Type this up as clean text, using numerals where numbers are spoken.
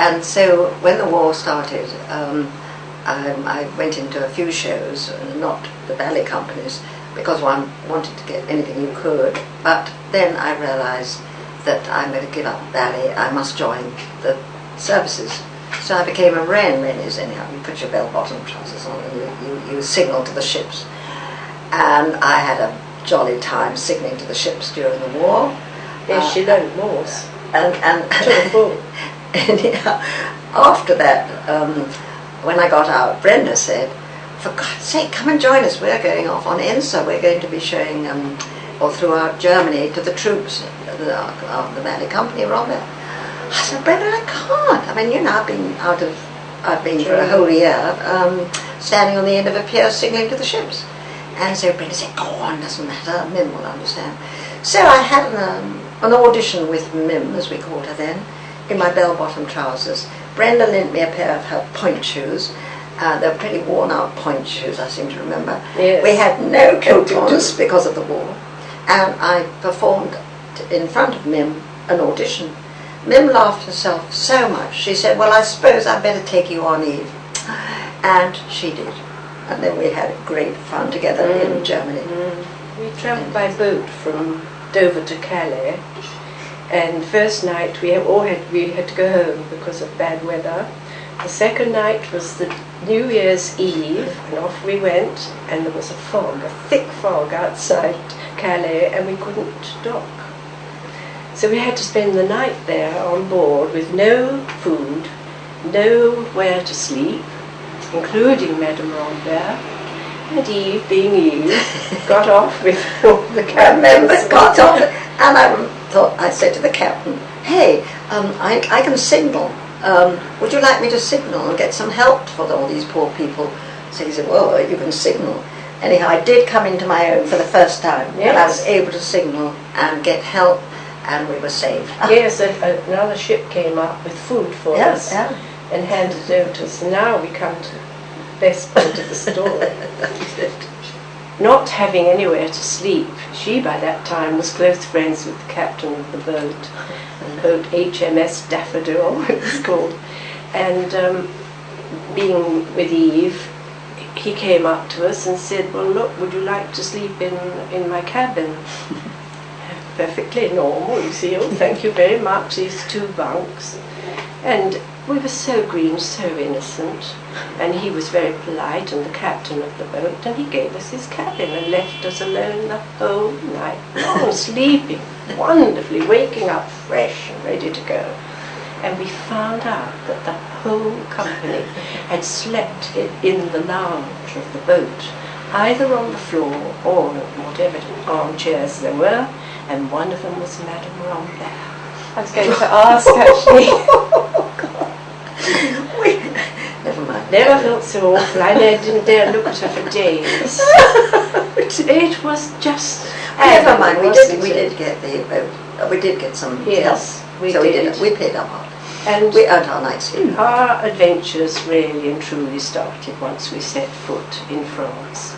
And so when the war started, I went into a few shows, not the ballet companies, because one wanted to get anything you could, but then I realized that I'm going to give up ballet, I must join the services. So I became a Wren. Wren is anyhow, you put your bell-bottom trousers on and you signal to the ships. And I had a jolly time signaling to the ships during the war. Yes, she learned Morse. And anyhow, after that, when I got out, Brenda said, "For God's sake, come and join us. We're going off on Ensa. We're going to be showing all throughout Germany to the troops, the ballet company, Rambert." I said, "Brenda, I can't. I mean, you know, I've been for a whole year standing on the end of a pier signaling to the ships." And so Brenda said, "Go on, doesn't matter. Mim will understand." So I had an audition with Mim, as we called her then, in my bell-bottom trousers. Brenda lent me a pair of her point shoes. They were pretty worn-out point shoes, I seem to remember. Yes. We had no coat-ons because of the war. And I performed in front of Mim an audition. Mim laughed herself so much. She said, "Well, I suppose I'd better take you on, Eve." And she did. And then we had great fun together in Germany. We travelled by boat from Dover to Calais. And first night we had to go home because of bad weather. The second night was the New Year's Eve, and off we went, and there was a fog, a thick fog outside Calais, and we couldn't dock. So we had to spend the night there on board with no food, nowhere to sleep, including Madame Rambert. And Eve, being Eve, got off with all the captains. Got off, and I said to the captain, "Hey, I can signal. Would you like me to signal and get some help for all these poor people?" So he said, "Well, you can signal." Anyhow, I did come into my own for the first time. Yes. And I was able to signal and get help, and we were saved. Yes, another ship came up with food for us and handed it over to us. And now we come to the best part of the story. Not having anywhere to sleep, she by that time was close friends with the captain of the boat, the boat HMS Daffodil it was called, and being with Eve, he came up to us and said, "Well, look, would you like to sleep in my cabin?" Perfectly normal, you see. "Oh, thank you very much, these 2 bunks." And we were so green, so innocent, and he was very polite, and the captain of the boat, and he gave us his cabin and left us alone the whole night long, sleeping wonderfully, waking up fresh and ready to go. And we found out that the whole company had slept in the lounge of the boat, either on the floor or whatever armchairs there were, and one of them was Madame Rambert. I was going to ask, actually. Never mind. Never felt so awful. I didn't dare look at her for days. It was just... Never mind, we did get the boat. We did get some help. Yes, we did. We paid our part. And we earned our night's sleep. Our adventures really and truly started once we set foot in France.